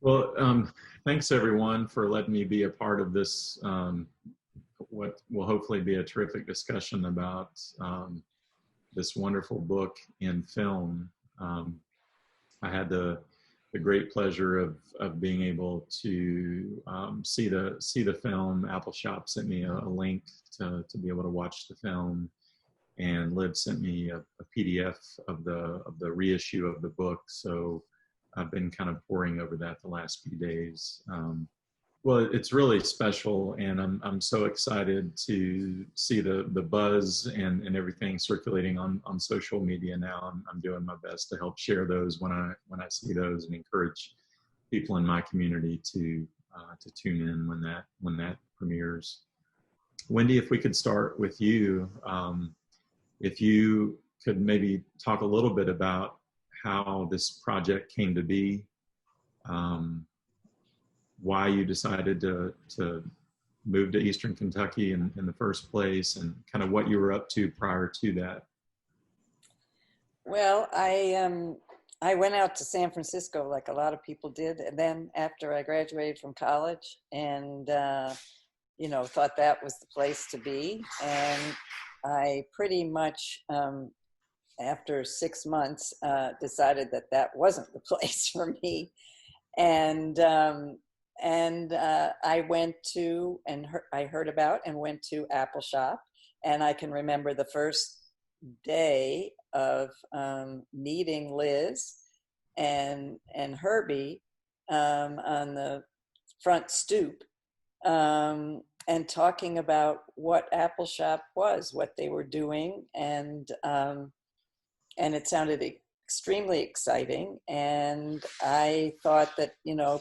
Well, thanks everyone for letting me be a part of this, what will hopefully be a terrific discussion about this wonderful book in film. I had the great pleasure of being able to see the film. Apple Shop sent me a link to be able to watch the film, and Liv sent me a PDF of the reissue of the book. So I've been kind of poring over that the last few days. Well, it's really special, and I'm so excited to see the buzz and everything circulating on social media now. I'm doing my best to help share those when I see those, and encourage people in my community to tune in when that premieres. Wendy, if we could start with you, if you could maybe talk a little bit about how this project came to be, why you decided to move to Eastern Kentucky in the first place, and kind of what you were up to prior to that. Well, I went out to San Francisco like a lot of people did, and then after I graduated from college, and thought that was the place to be, and I pretty much after 6 months decided that wasn't the place for me, and I went to, I heard about and went to Apple Shop, and I can remember the first day of meeting Liz and Herbie on the front stoop, and talking about what Apple Shop was, what they were doing, and it sounded extremely exciting, and I thought that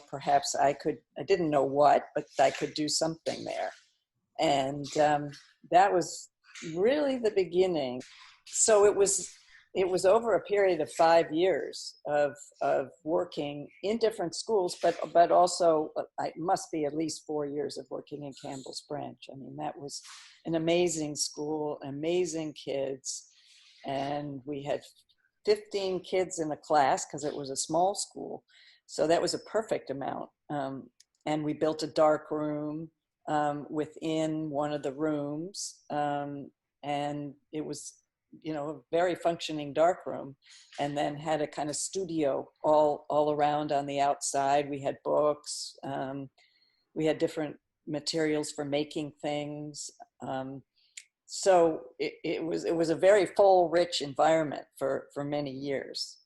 perhaps I didn't know what, but I could do something there, and that was really the beginning. So it was over a period of 5 years of working in different schools, but also it must be at least 4 years of working in Campbell's Branch. I mean, that was an amazing school, amazing kids, and we had 15 kids in a class because it was a small school. So that was a perfect amount. And we built a dark room within one of the rooms. And it was, a very functioning dark room, and then had a kind of studio all around on the outside. We had books. We had different materials for making things. So it was a very full, rich environment for many years.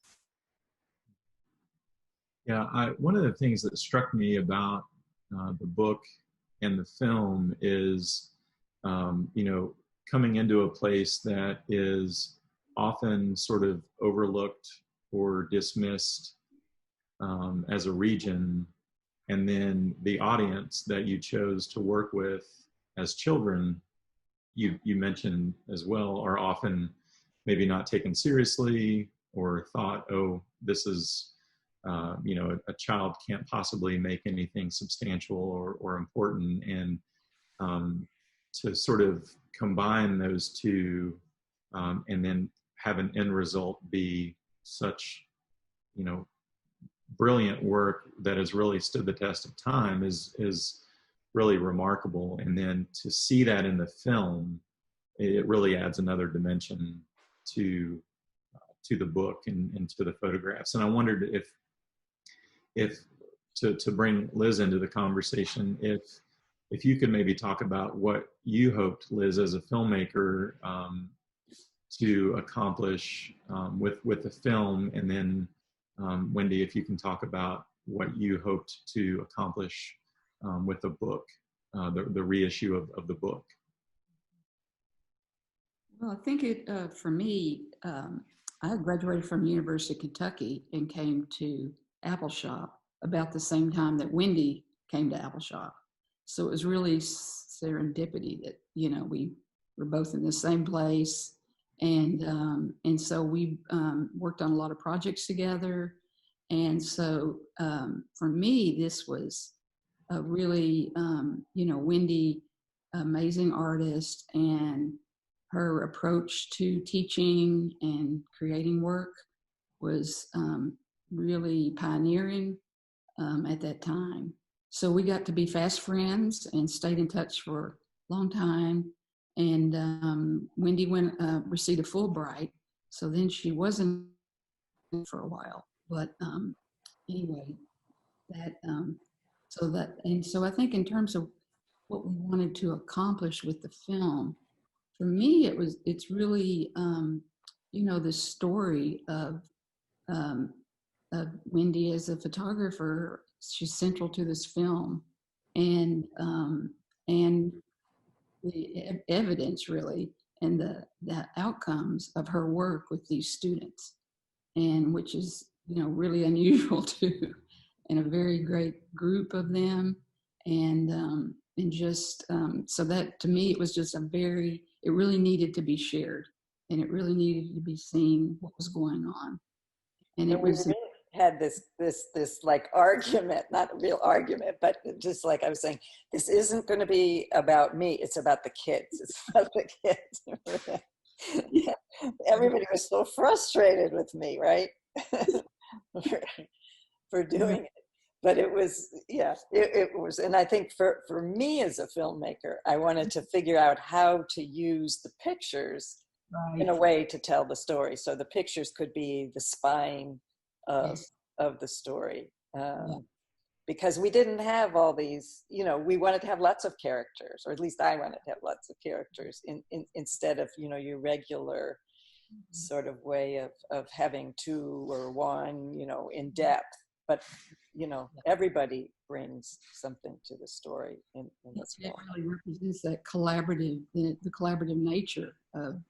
Yeah, one of the things that struck me about the book and the film is, coming into a place that is often sort of overlooked or dismissed as a region, and then the audience that you chose to work with as children, you mentioned as well, are often maybe not taken seriously, or thought, oh, this is, a child can't possibly make anything substantial or important. And to sort of combine those two, and then have an end result be such, brilliant work that has really stood the test of time is really remarkable. And then to see that in the film, it really adds another dimension to the book and to the photographs. And I wondered if to bring Liz into the conversation, if you could maybe talk about what you hoped, Liz, as a filmmaker, to accomplish with the film, and then Wendy, if you can talk about what you hoped to accomplish with the book, the reissue of the book. Well, I think for me, I graduated from the University of Kentucky and came to Apple Shop about the same time that Wendy came to Apple Shop. So it was really serendipity that, we were both in the same place. And so we worked on a lot of projects together. And so for me, this was a really, Wendy, amazing artist, and her approach to teaching and creating work was really pioneering. at that time. So we got to be fast friends and stayed in touch for a long time. And Wendy received a Fulbright, so then she wasn't for a while. But anyway, so I think in terms of what we wanted to accomplish with the film, for me, it's really, the story of Wendy as a photographer. She's central to this film, and the evidence really, and the outcomes of her work with these students, and which is, really unusual too, and a very great group of them. And just, so that to me, it was just it really needed to be shared, and it really needed to be seen what was going on. And it was, had this like argument, not a real argument, but just like I was saying, this isn't going to be about me, it's about the kids. It's about the kids. Yeah. Everybody was so frustrated with me, right? for doing it. But it was, it was, and I think for me as a filmmaker, I wanted to figure out how to use the pictures in a way to tell the story. So the pictures could be the spine of the story. Because we didn't have all these, we wanted to have lots of characters, or at least I wanted to have lots of characters instead of, your regular sort of way of having two or one, in depth. But, everybody brings something to the story in this film. It really represents that the collaborative nature of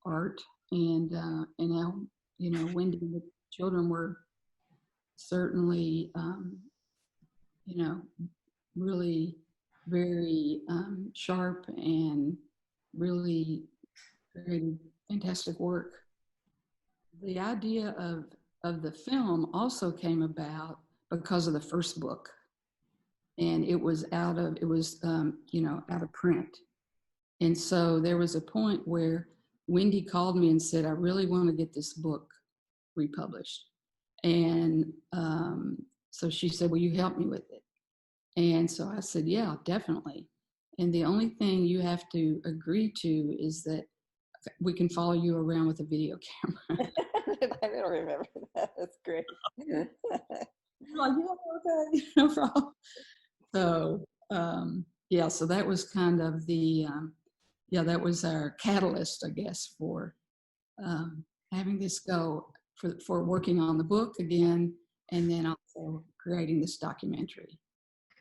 art, and how, Wendy and the children were certainly, really very sharp and really created fantastic work. The idea of the film also came about because of the first book, and it was out of print. And so there was a point where Wendy called me and said, I really want to get this book republished. And so she said, will you help me with it? And so I said, yeah, definitely. And the only thing you have to agree to is that we can follow you around with a video camera. I don't remember that. That's great. Like, yeah, okay, no problem. So, so that was kind of that was our catalyst, I guess, for having this go, for working on the book again, and then also creating this documentary.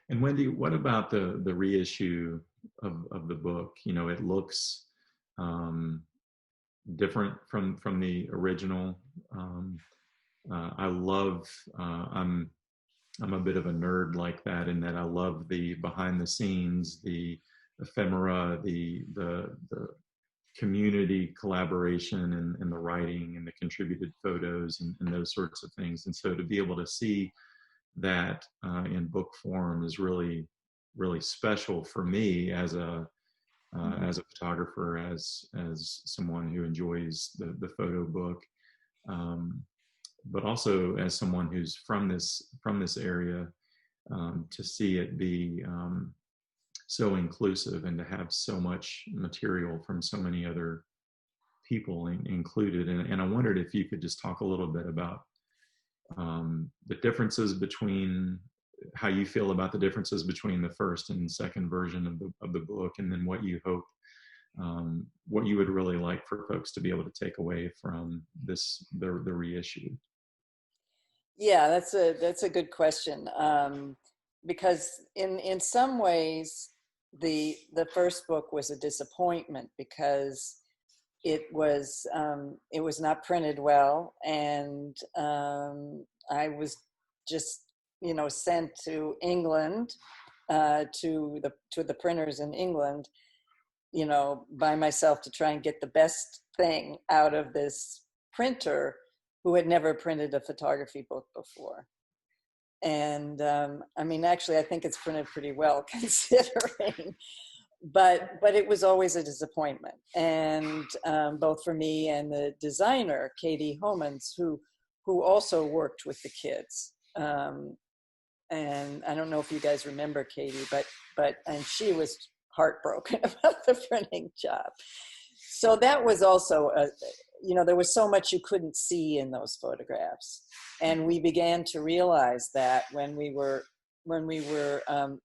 And Wendy, what about the reissue of the book? It looks different from the original. I love, I'm a bit of a nerd like that, in that I love the behind the scenes, the ephemera, the community collaboration, and the writing and the contributed photos and those sorts of things. And so to be able to see that in book form is really, really special for me as a photographer, as someone who enjoys the photo book, but also as someone who's from this area, to see it be so inclusive, and to have so much material from so many other people included. And I wondered if you could just talk a little bit about the differences between, how you feel about the differences between the first and second version of the book, and then what you hope, what you would really like for folks to be able to take away from the reissue. Yeah, that's a good question, because in some ways the first book was a disappointment, because it was not printed well, and I was just sent to England, to the printers in England, by myself, to try and get the best thing out of this printer who had never printed a photography book before. And actually, I think it's printed pretty well considering, but it was always a disappointment. And both for me and the designer, Katie Homans, who also worked with the kids. And I don't know if you guys remember Katie, and she was heartbroken about the printing job. So that was also there was so much you couldn't see in those photographs, and we began to realize that when we were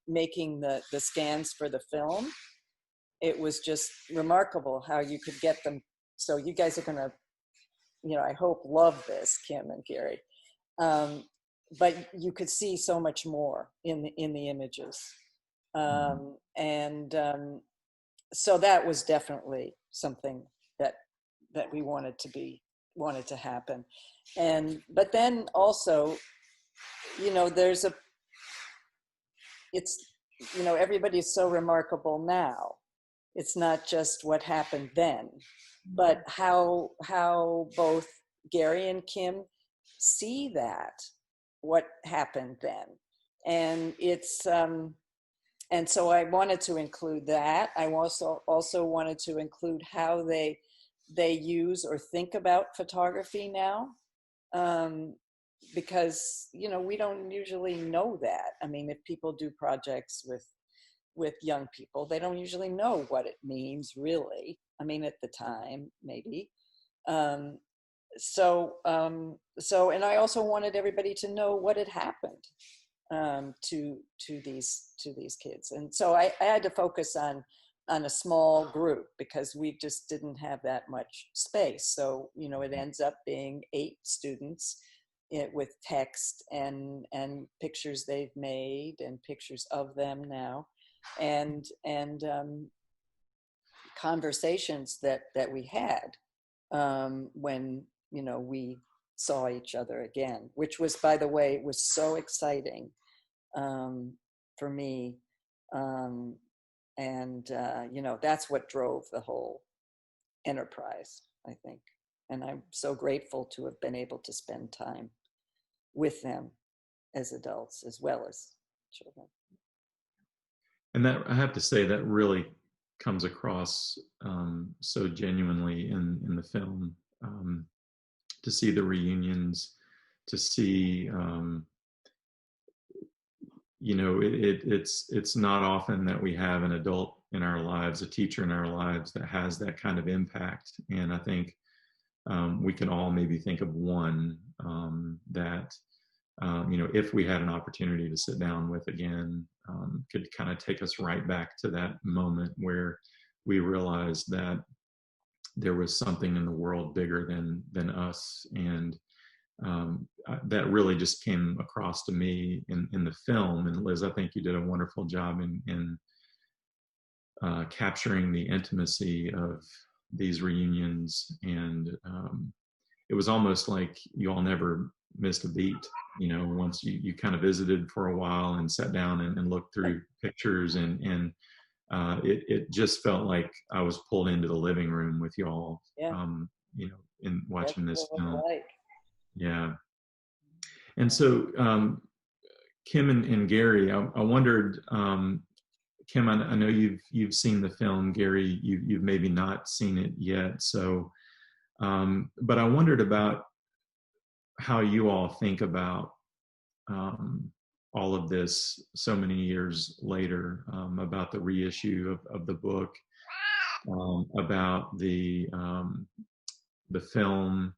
making the scans for the film. It was just remarkable how you could get them. So you guys are going to, I hope love this, Kim and Gary. But you could see so much more in the images. So that was definitely something that we wanted to happen. But then also, everybody's so remarkable now. It's not just what happened then, but how both Gary and Kim see that, what happened then. And it's, and so I wanted to include that. I also wanted to include how they use or think about photography now. Because, we don't usually know that. I mean, if people do projects with young people, they don't usually know what it means, really. I mean, at the time, maybe. And I also wanted everybody to know what had happened to these kids. And so I had to focus on a small group because we just didn't have that much space. So, it ends up being 8 students with text and pictures they've made and pictures of them now. And conversations that we had when we saw each other again, which was, by the way, was so exciting for me, that's what drove the whole enterprise, I think. And I'm so grateful to have been able to spend time with them as adults as well as children. And that, I have to say, that really comes across so genuinely in the film, to see the reunions, to see, it's not often that we have an adult in our lives, a teacher in our lives that has that kind of impact. And I think we can all maybe think of one that, if we had an opportunity to sit down with again, could kind of take us right back to that moment where we realized that there was something in the world bigger than us. And that really just came across to me in the film. And Liz, I think you did a wonderful job in capturing the intimacy of these reunions. And it was almost like you all never missed a beat. Once you kind of visited for a while and sat down and looked through pictures, and it just felt like I was pulled into the living room with y'all, in watching this film. Like. Yeah. And so, Kim and Gary, I wondered, Kim, I know you've seen the film. Gary, you've maybe not seen it yet. So, but I wondered about how you all think about all of this so many years later, about the reissue of the book, about the film,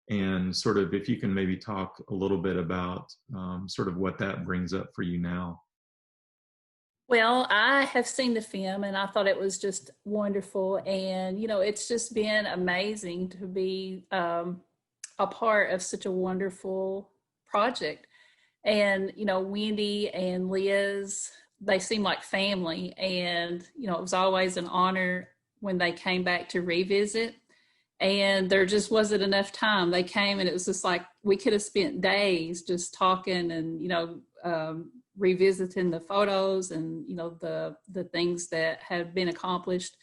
and sort of if you can maybe talk a little bit about sort of what that brings up for you now. Well, I have seen the film and I thought it was just wonderful. And, it's just been amazing to be a part of such a wonderful project. And, Wendy and Liz, they seem like family. And, it was always an honor when they came back to revisit. And there just wasn't enough time. They came and it was just like we could have spent days just talking and, revisiting the photos and, the things that had been accomplished.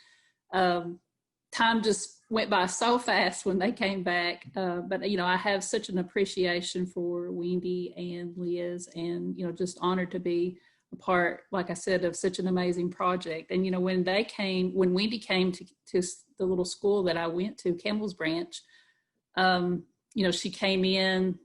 Time just went by so fast when they came back. But, I have such an appreciation for Wendy and Liz and, just honored to be a part, like I said, of such an amazing project. And, when Wendy came to the little school that I went to, Campbell's Branch, she came in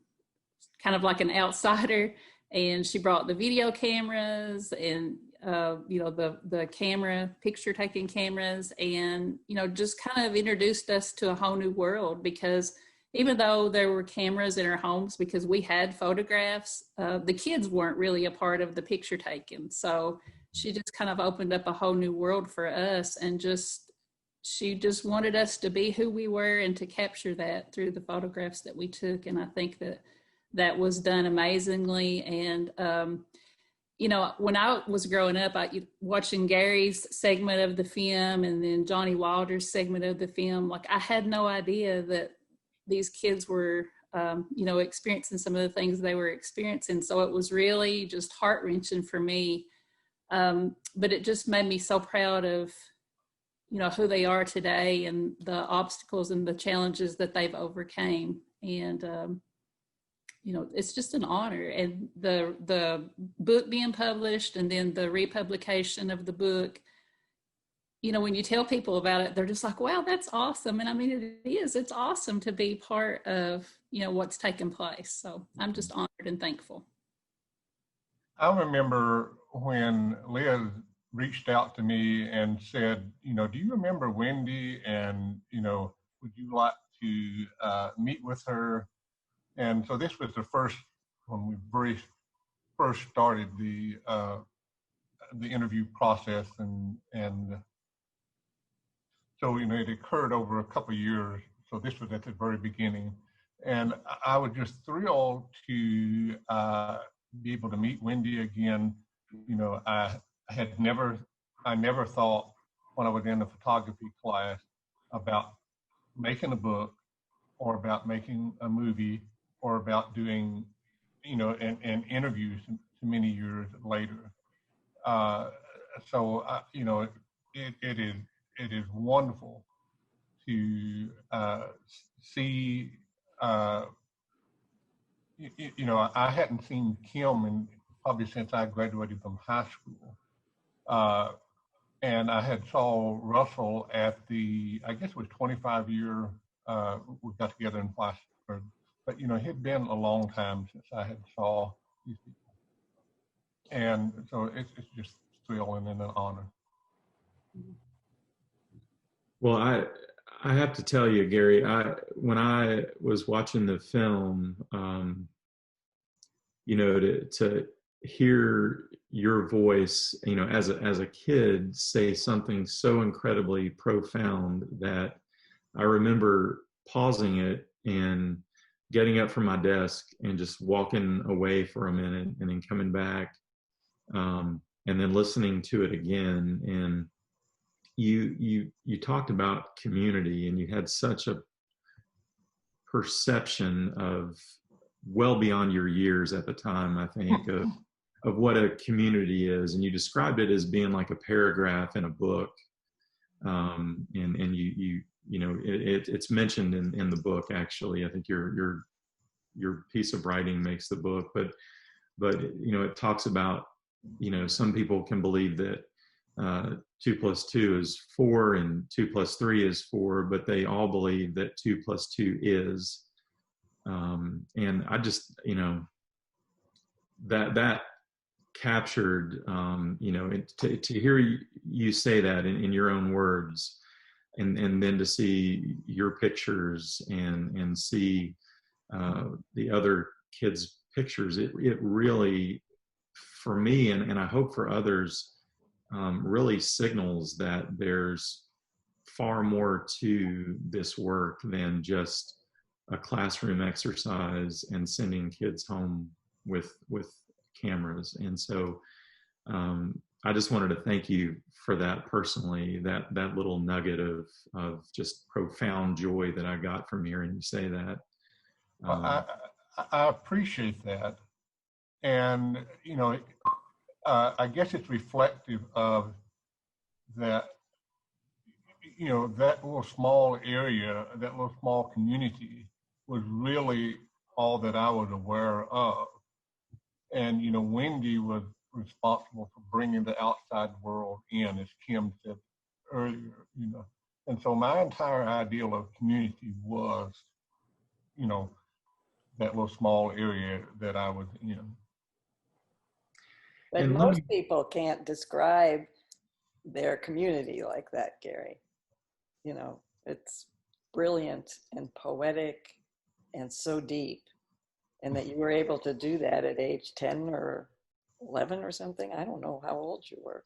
kind of like an outsider, and she brought the video cameras and the camera picture taking cameras, and just kind of introduced us to a whole new world, because even though there were cameras in our homes because we had photographs, the kids weren't really a part of the picture taking. So she just kind of opened up a whole new world for us, and she just wanted us to be who we were and to capture that through the photographs that we took. And I think that was done amazingly. And, when I was growing up, watching Gary's segment of the film and then Johnny Wilder's segment of the film, like I had no idea that these kids were, experiencing some of the things they were experiencing. So it was really just heart-wrenching for me. But it just made me so proud of, who they are today and the obstacles and the challenges that they've overcame. And, it's just an honor. And the book being published and then the republication of the book, when you tell people about it, they're just like, wow, that's awesome. And I mean, it's awesome to be part of, what's taken place. So I'm just honored and thankful. I remember when Liz reached out to me and said, do you remember Wendy? And, would you like to meet with her? And so this was the first, when we first started the interview process, and so it occurred over a couple of years. So this was at the very beginning, and I was just thrilled to be able to meet Wendy again. I never thought when I was in the photography class about making a book or about making a movie or about doing, and interviews many years later. It is wonderful to see. I hadn't seen Kim probably since I graduated from high school, and I had saw Russell at I guess it was 25-year. We got together in Plattsburgh. But, it had been a long time since I had saw these people. And so it's just thrilling and an honor. Well, I have to tell you, Gary, when I was watching the film, to hear your voice, as a kid say something so incredibly profound that I remember pausing it and getting up from my desk and just walking away for a minute and then coming back, and then listening to it again. And you talked about community, and you had such a perception of well beyond your years at the time, I think, of what a community is. And you described it as being like a paragraph in a book. And it's mentioned in the book, actually. I think your piece of writing makes the book, but it talks about, some people can believe that 2 + 2 is 4 and 2 + 3 is 4, but they all believe that 2 + 2 is. And I just, that captured, to hear you say that in your own words, and then to see your pictures and see the other kids' pictures, it really, for me, and I hope for others, really signals that there's far more to this work than just a classroom exercise and sending kids home with cameras. And so I just wanted to thank you for that personally, that little nugget of just profound joy that I got from hearing you say that. I appreciate that. And, I guess it's reflective of that, that little small area, that little small community was really all that I was aware of. And, Wendy was responsible for bringing the outside world in, as Kim said earlier, And so my entire ideal of community was, that little small area that I was in. But And most people can't describe their community like that, Gary. You know, it's brilliant and poetic and so deep. And that you were able to do that at age 10 or 11 or something. I don't know how old you were.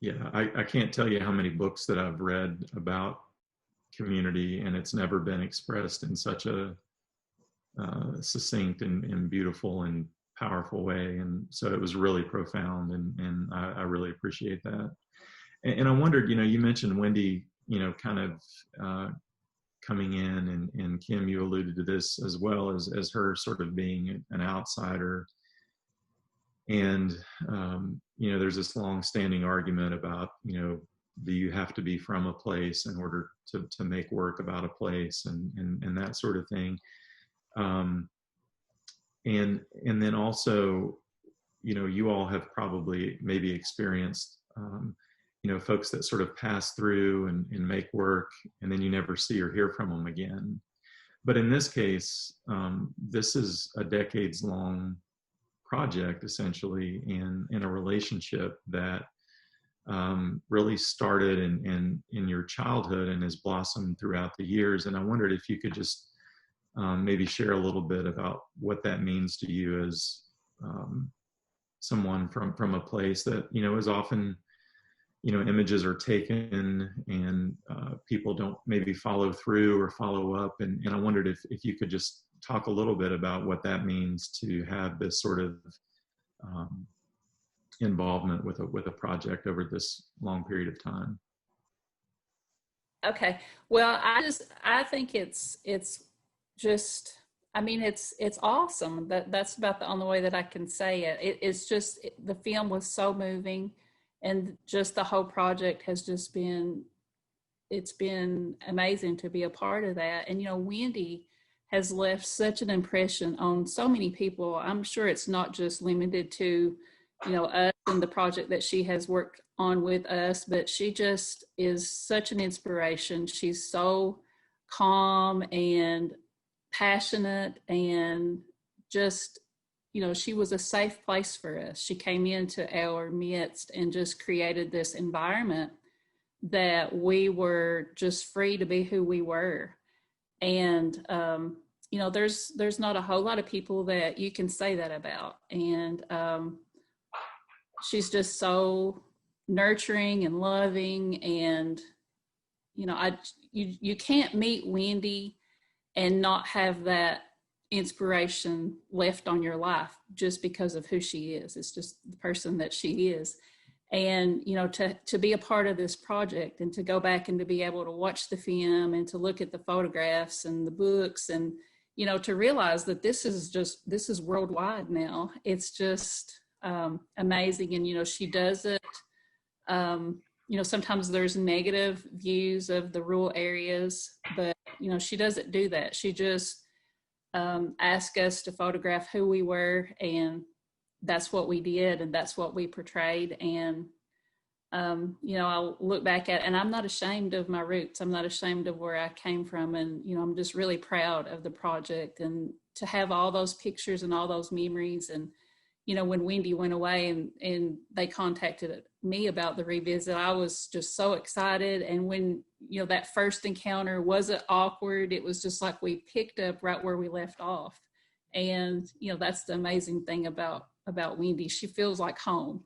yeah, I can't tell you how many books that I've read about community, and it's never been expressed in such a succinct and beautiful and powerful way. And so it was really profound, and I really appreciate that. And I wondered, you mentioned Wendy, kind of coming in, and Kim, you alluded to this as well, as her sort of being an outsider. And, there's this long-standing argument about, do you have to be from a place in order to make work about a place, and that sort of thing. And then also, you all have probably maybe experienced, folks that sort of pass through and make work, and then you never see or hear from them again. But in this case, this is a decades-long project, essentially, in a relationship that really started in your childhood and has blossomed throughout the years. And I wondered if you could just maybe share a little bit about what that means to you as someone from a place that, is often, images are taken and people don't maybe follow through or follow up. And I wondered if you could just talk a little bit about what that means to have this sort of involvement with a project over this long period of time. Okay. Well, I think it's just, I mean, it's awesome. That's about the only way that I can say it. It's just, the film was so moving, and just the whole project has just been, it's been amazing to be a part of that. And, Wendy has left such an impression on so many people. I'm sure it's not just limited to, us and the project that she has worked on with us, but she just is such an inspiration. She's so calm and passionate, and just, she was a safe place for us. She came into our midst and just created this environment that we were just free to be who we were. And, there's not a whole lot of people that you can say that about. And she's just so nurturing and loving. And, you can't meet Wendy and not have that inspiration left on your life just because of who she is. It's just the person that she is. And, to be a part of this project, and to go back and to be able to watch the film and to look at the photographs and the books, and, to realize that this is worldwide now. It's just amazing. And, she does it, sometimes there's negative views of the rural areas, but, she doesn't do that. She just asked us to photograph who we were, and that's what we did, and that's what we portrayed. And, I'll look back at, and I'm not ashamed of my roots. I'm not ashamed of where I came from. And, I'm just really proud of the project, and to have all those pictures and all those memories. And, when Wendy went away and they contacted me about the revisit, I was just so excited. And when, that first encounter wasn't awkward, it was just like we picked up right where we left off. And, that's the amazing thing about Wendy. She feels like home,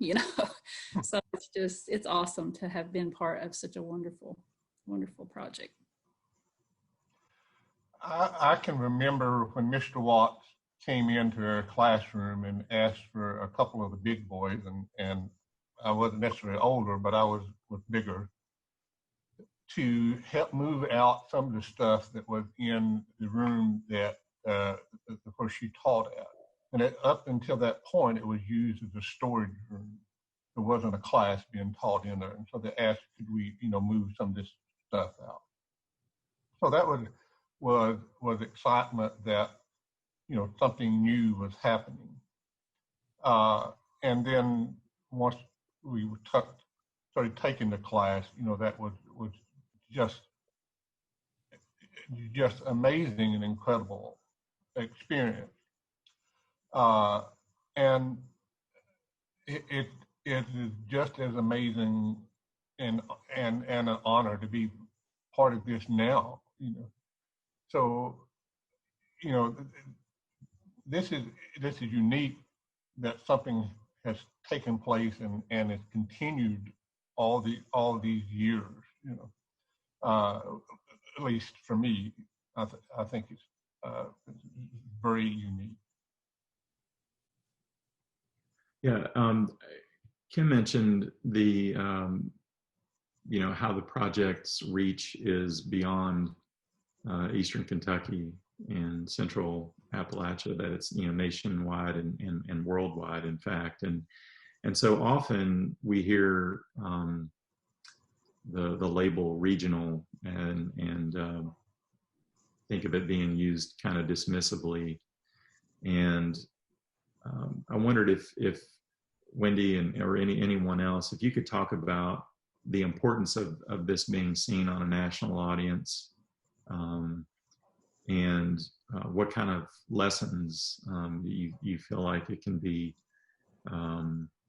So it's awesome to have been part of such a wonderful, wonderful project. I can remember when Mr. Watts came into our classroom and asked for a couple of the big boys, and I wasn't necessarily older, but I was bigger, to help move out some of the stuff that was in the room that where she taught at. And up until that point, it was used as a storage room. There wasn't a class being taught in there. And so they asked, could we, move some of this stuff out? So that was excitement that, something new was happening. And then once we started taking the class, that was just amazing and incredible. experience. And it is just as amazing and an honor to be part of this now, you know. So, you know, this is unique that something has taken place and it's continued all these years, you know. At least for me, I think it's very unique. Yeah, Kim mentioned the, you know, how the project's reach is beyond Eastern Kentucky and Central Appalachia, that it's, you know, nationwide and worldwide, in fact. And so often we hear the label regional and think of it being used kind of dismissively. And I wondered if Wendy or anyone else, if you could talk about the importance of this being seen on a national audience, and what kind of lessons you feel like it can be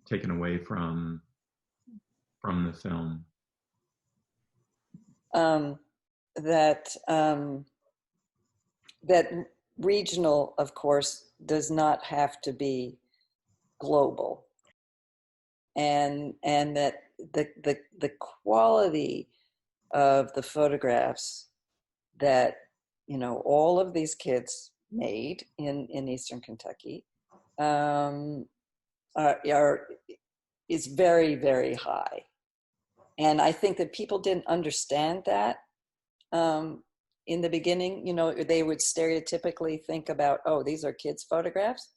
taken away from the film. That regional, of course, does not have to be global, and that the quality of the photographs that, you know, all of these kids made in Eastern Kentucky is very, very high. And I think that people didn't understand that in the beginning. You know, they would stereotypically think about, oh, these are kids' photographs.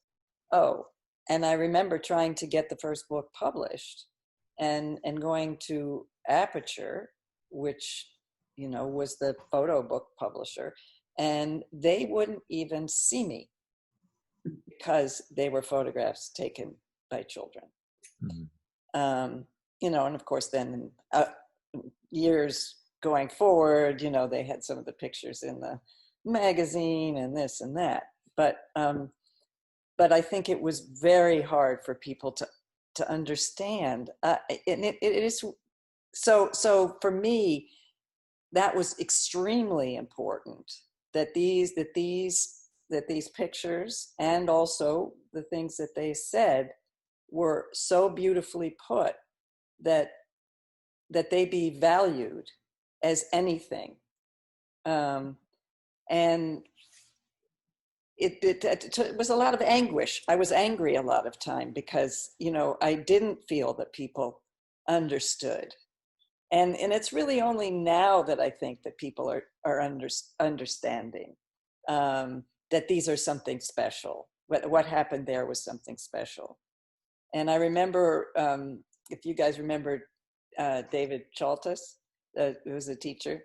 Oh, and I remember trying to get the first book published and going to Aperture, which, you know, was the photo book publisher, and they wouldn't even see me because they were photographs taken by children. Mm-hmm. You know, and of course then years going forward, you know, they had some of the pictures in the magazine and this and that. But I think it was very hard for people to understand. And it is, so for me, that was extremely important, that these pictures and also the things that they said were so beautifully put that they be valued as anything. And it was a lot of anguish. I was angry a lot of time because, you know, I didn't feel that people understood. And it's really only now that I think that people are understanding that these are something special. What happened there was something special. And I remember, if you guys remember David Chaltis, who was a teacher.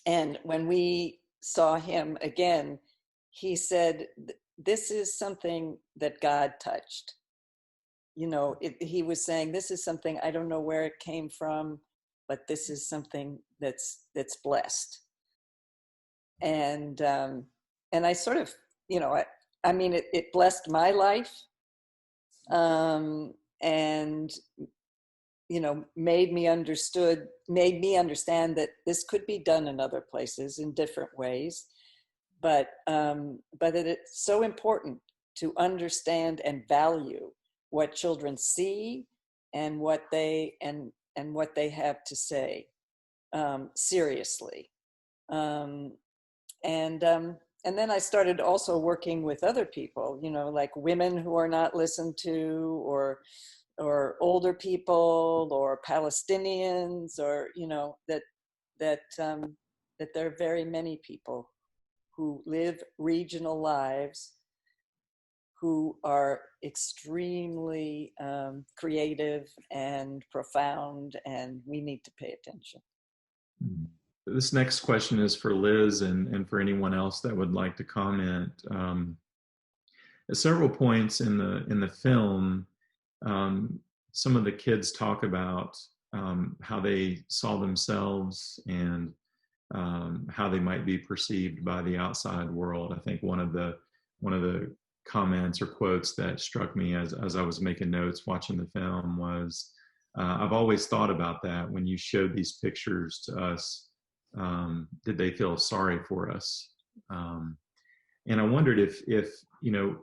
And when we saw him again, he said, this is something that God touched. You know, he was saying, this is something, I don't know where it came from, but this is something that's blessed. And I sort of, you know, I mean, it blessed my life, and, you know, made me understand that this could be done in other places in different ways, but that it's so important to understand and value what children see and what they have to say seriously. And then I started also working with other people, you know, like women who are not listened to, or older people, or Palestinians, or, you know, that there are very many people who live regional lives who are extremely creative and profound, and we need to pay attention. This next question is for Liz and for anyone else that would like to comment. At several points in the film, some of the kids talk about how they saw themselves and how they might be perceived by the outside world. I think one of the comments or quotes that struck me as I was making notes watching the film was, I've always thought about that when you showed these pictures to us. Did they feel sorry for us? And I wondered if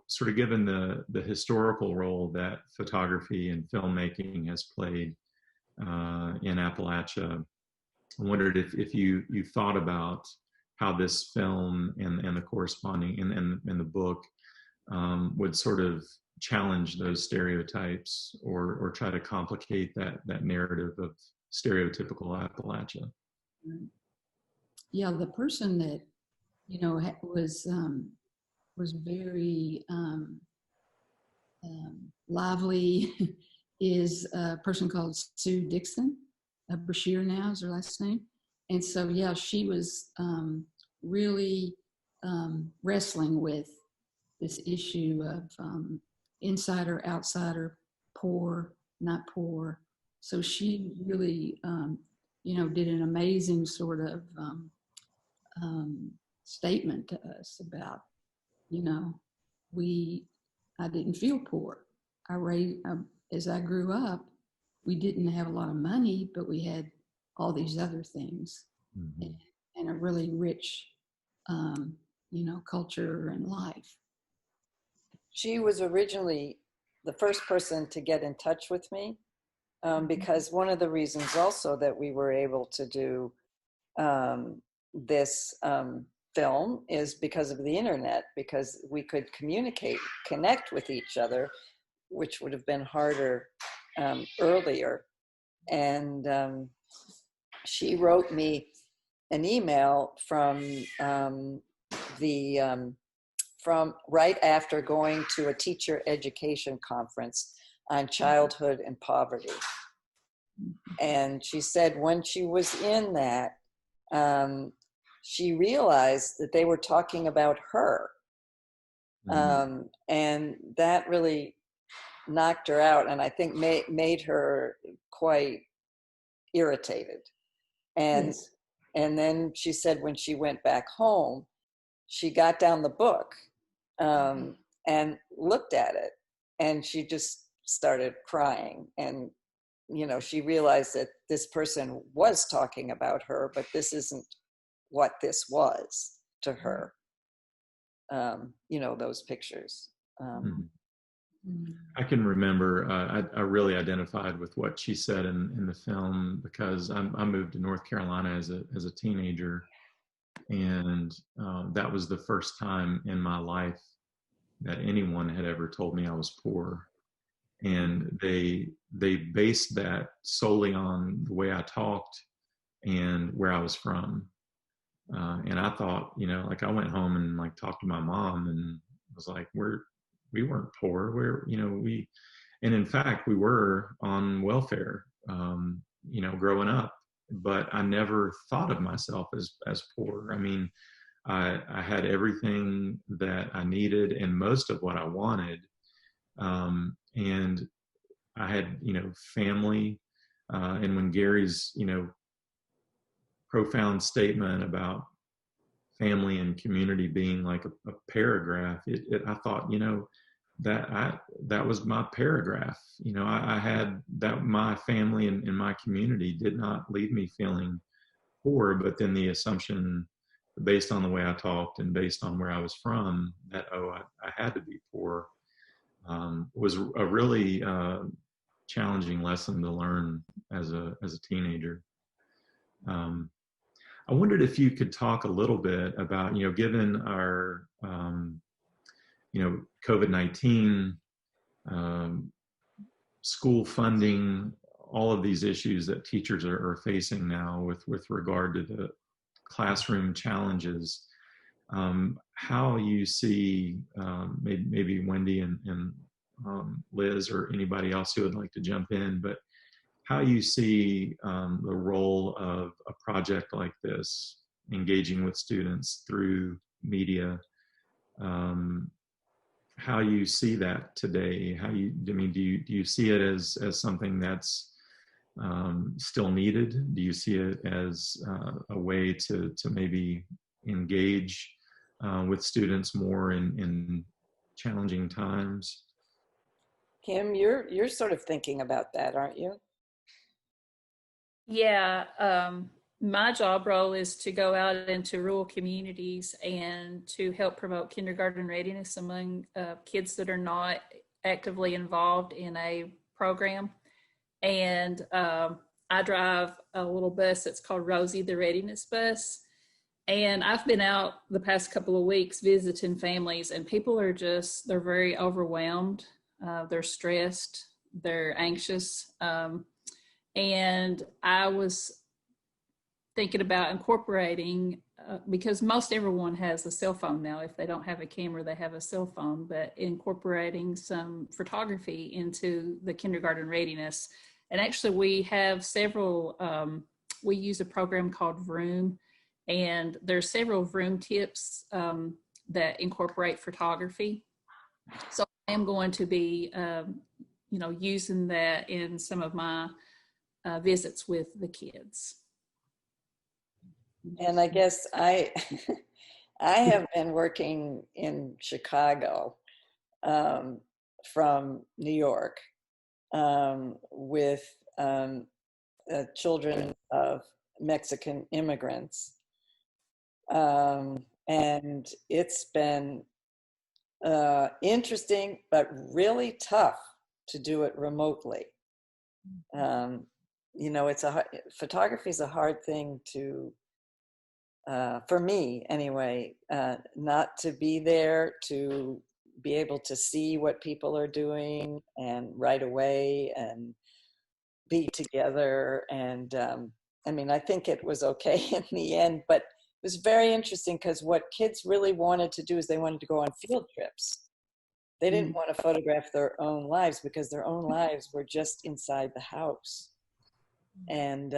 sort of given the historical role that photography and filmmaking has played in Appalachia, I wondered if you thought about how this film and the corresponding and the book would sort of challenge those stereotypes or try to complicate that narrative of stereotypical Appalachia. Yeah, the person that was very lively is a person called Sue Dixon. Bashir now is her last name. And so, yeah, she was really wrestling with this issue of insider, outsider, poor, not poor. So she really, did an amazing sort of statement to us about, I didn't feel poor. As I grew up, we didn't have a lot of money, but we had all these other things, mm-hmm. and a really rich, culture and life. She was originally the first person to get in touch with me, because one of the reasons also that we were able to do this film is because of the internet, because we could connect with each other, which would have been harder earlier. And she wrote me an email from right after going to a teacher education conference on childhood and poverty. And she said when she was in that, she realized that they were talking about her. Mm-hmm. And that really knocked her out, and I think made her quite irritated. And yes. And then she said when she went back home, she got down the book and looked at it, and she just started crying. And she realized that this person was talking about her, but this isn't what this was to her. Those pictures. I can remember I really identified with what she said in the film, because I moved to North Carolina as a teenager, and that was the first time in my life that anyone had ever told me I was poor. And they based that solely on the way I talked and where I was from. And I thought, I went home and talked to my mom and was like, we weren't poor. And in fact, we were on welfare, growing up, but I never thought of myself as poor. I mean, I had everything that I needed and most of what I wanted. And I had, family, and when Gary's, profound statement about family and community being like a paragraph, I thought, that was my paragraph. I had that my family and my community did not leave me feeling poor, but then the assumption based on the way I talked and based on where I was from that, I had to be poor, was a really challenging lesson to learn as a teenager. I wondered if you could talk a little bit about, given our, COVID-19, school funding, all of these issues that teachers are facing now with regard to the classroom challenges, how you see, maybe Wendy and Liz or anybody else who would like to jump in, but how you see the role of a project like this, engaging with students through media, how you see that today. Do you see it as something that's still needed? Do you see it as a way to maybe engage with students more in challenging times? Kim, you're sort of thinking about that, aren't you? Yeah, my job role is to go out into rural communities and to help promote kindergarten readiness among kids that are not actively involved in a program. And I drive a little bus that's called Rosie the Readiness Bus. And I've been out the past couple of weeks visiting families, and people are they're very overwhelmed. They're stressed, they're anxious. And I was thinking about incorporating, because most everyone has a cell phone now. If they don't have a camera, they have a cell phone, but incorporating some photography into the kindergarten readiness. And actually we have several, we use a program called Vroom, and there's several Vroom tips that incorporate photography. So I am going to be, using that in some of my visits with the kids. And I guess I have been working in Chicago from New York with children of Mexican immigrants. And it's been interesting, but really tough to do it remotely. Photography is a hard thing to, for me anyway, not to be there, to be able to see what people are doing and right away and be together. And I think it was okay in the end, but it was very interesting because what kids really wanted to do is they wanted to go on field trips. They didn't want to photograph their own lives because their own lives were just inside the house. And,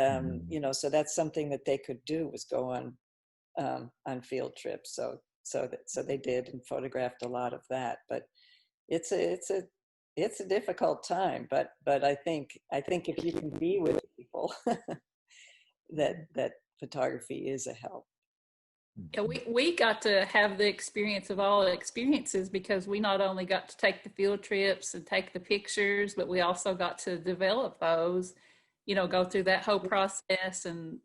so that's something that they could do, was go on field trips. So they did and photographed a lot of that, but it's a difficult time, but I think if you can be with people, that photography is a help. Yeah, we got to have the experience of all the experiences, because we not only got to take the field trips and take the pictures, but we also got to develop those, go through that whole process and,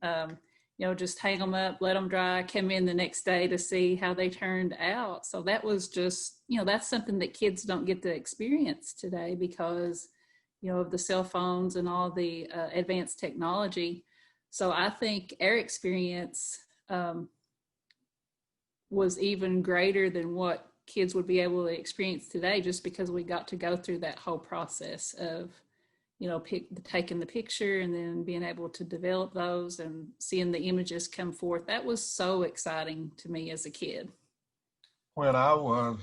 just hang them up, let them dry, come in the next day to see how they turned out. So that was just, that's something that kids don't get to experience today because, of the cell phones and all the advanced technology. So I think our experience was even greater than what kids would be able to experience today, just because we got to go through that whole process of, taking the picture and then being able to develop those and seeing the images come forth. That was so exciting to me as a kid. When I was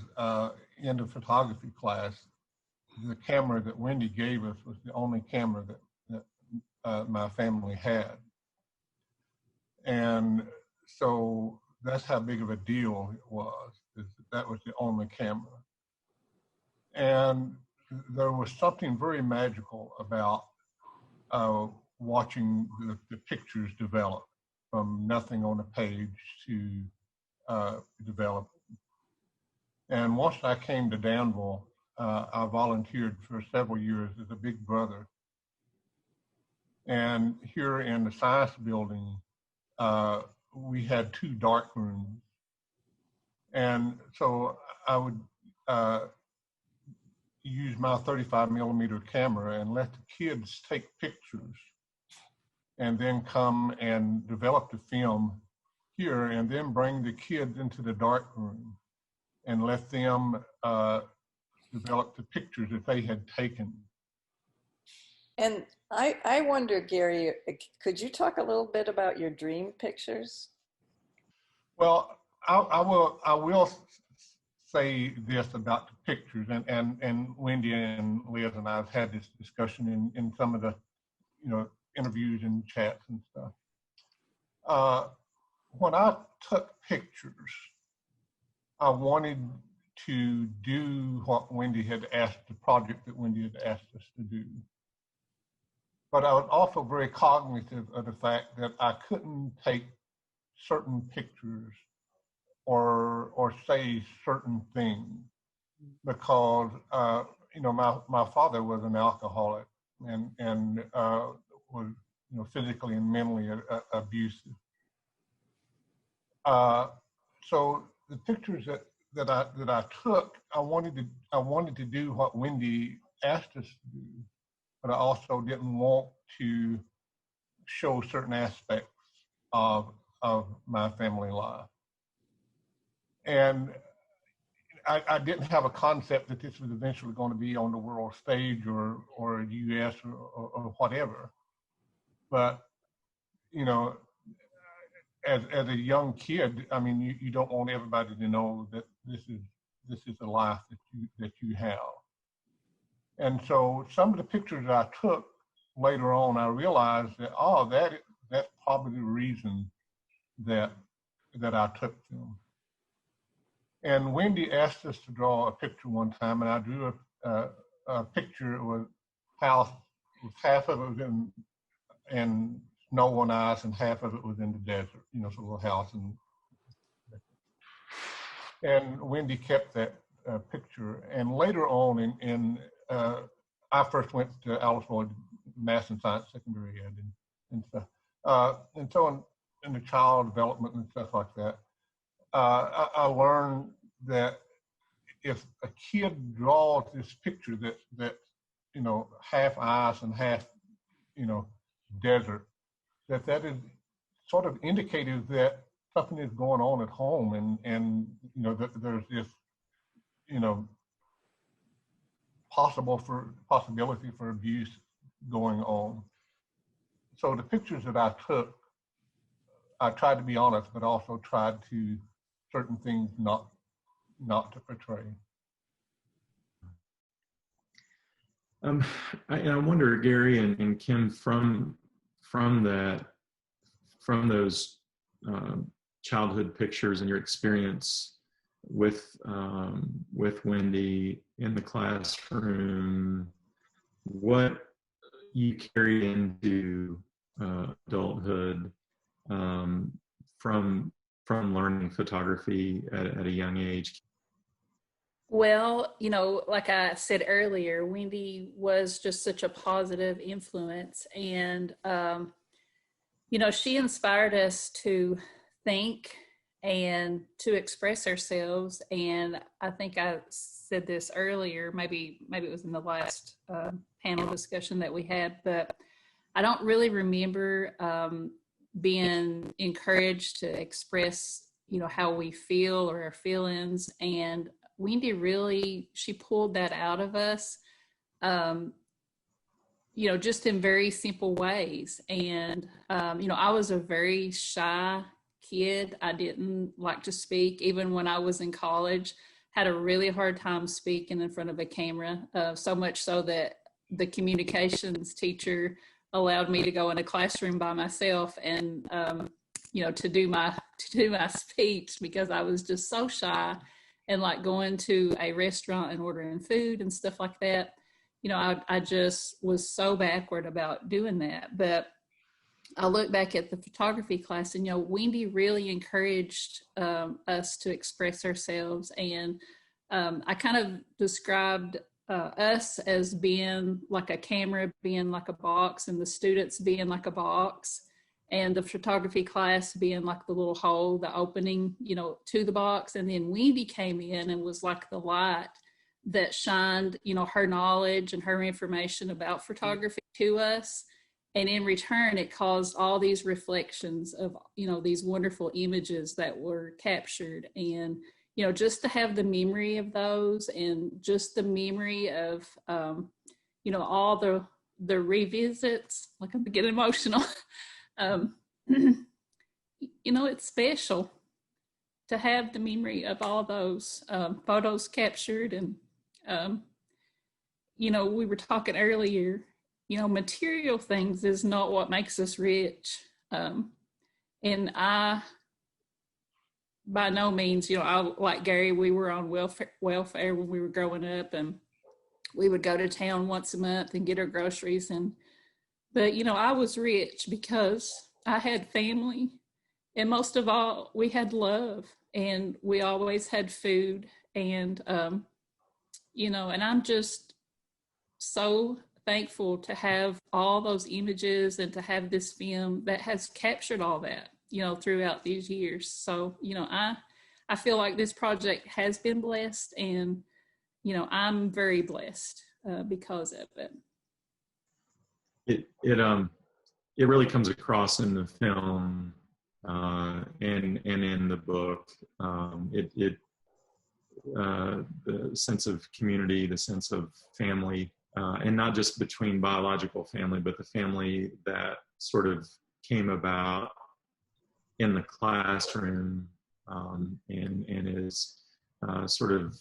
in the photography class, the camera that Wendy gave us was the only camera that my family had. And so that's how big of a deal it was. That was the only camera. And there was something very magical about watching the pictures develop from nothing on a page to develop. And once I came to Danville, I volunteered for several years as a big brother. And here in the science building, we had 2 dark rooms. And so I would use my 35mm camera and let the kids take pictures and then come and develop the film here, and then bring the kids into the dark room and let them develop the pictures that they had taken. And I wonder, Gary, could you talk a little bit about your dream pictures? Well, I will say this about the pictures, and Wendy and Liz and I have had this discussion in some of the interviews and chats and stuff. When I took pictures, I wanted to do what Wendy had asked, the project that Wendy had asked us to do. but I was also very cognitive of the fact that I couldn't take certain pictures or say certain things because my father was an alcoholic and was physically and mentally abusive. So the pictures that I took, I wanted to do what Wendy asked us to do, but I also didn't want to show certain aspects of my family life. And I didn't have a concept that this was eventually going to be on the world stage or US or whatever. But, as a young kid, I mean, you don't want everybody to know that this is a life that you have. And so some of the pictures I took later on, I realized that that's probably the reason that I took them. And Wendy asked us to draw a picture one time, and I drew a picture with house, with half of it was in snow and ice, and half of it was in the desert, so a little house. And Wendy kept that picture. And later on, I first went to Alice Lloyd Math and Science Secondary Ed and stuff. And so in the child development and stuff like that, I learned that if a kid draws this picture that half ice and half desert, that is sort of indicative that something is going on at home, and that there's this possibility for abuse going on. So the pictures that I took, I tried to be honest, but also tried to certain things not to portray. I wonder, Gary and Kim, from those childhood pictures and your experience with Wendy in the classroom, what you carry into adulthood from learning photography at a young age? Well, like I said earlier, Wendy was just such a positive influence. And, she inspired us to think and to express ourselves. And I think I said this earlier, maybe it was in the last panel discussion that we had, but I don't really remember being encouraged to express, how we feel or our feelings. And Wendy really, she pulled that out of us, just in very simple ways. And, I was a very shy kid. I didn't like to speak. Even when I was in college, had a really hard time speaking in front of a camera, so much so that the communications teacher allowed me to go in a classroom by myself and, to do my speech, because I was just so shy. And like going to a restaurant and ordering food and stuff like that, I just was so backward about doing that. But I look back at the photography class and, Wendy really encouraged us to express ourselves. And I kind of described us as being like a camera, being like a box, and the students being like a box, and the photography class being like the little hole, the opening, to the box. And then Wendy came in and was like the light that shined, her knowledge and her information about photography to us. And in return, it caused all these reflections of, these wonderful images that were captured. And, just to have the memory of those, and just the memory of, all the revisits, like I'm getting emotional. It's special to have the memory of all those photos captured. And, we were talking earlier, material things is not what makes us rich. And I, by no means, I, like Gary, we were on welfare when we were growing up, and we would go to town once a month and get our groceries. And But, I was rich because I had family. And most of all, we had love, and we always had food. And, and I'm just so thankful to have all those images and to have this film that has captured all that, throughout these years. So, I feel like this project has been blessed, and, I'm very blessed because of it. It really comes across in the film and in the book. The sense of community, the sense of family, and not just between biological family, but the family that sort of came about in the classroom, and is sort of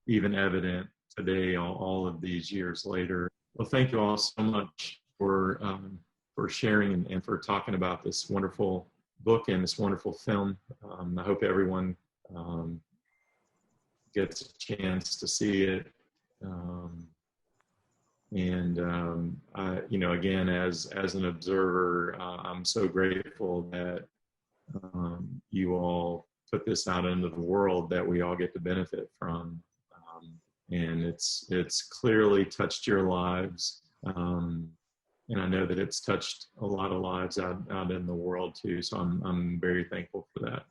even evident today, all of these years later. Well, thank you all so much for sharing and for talking about this wonderful book and this wonderful film. I hope everyone gets a chance to see it. Again, as an observer, I'm so grateful that you all put this out into the world that we all get to benefit from. And it's clearly touched your lives. And I know that it's touched a lot of lives out in the world too. So I'm very thankful for that.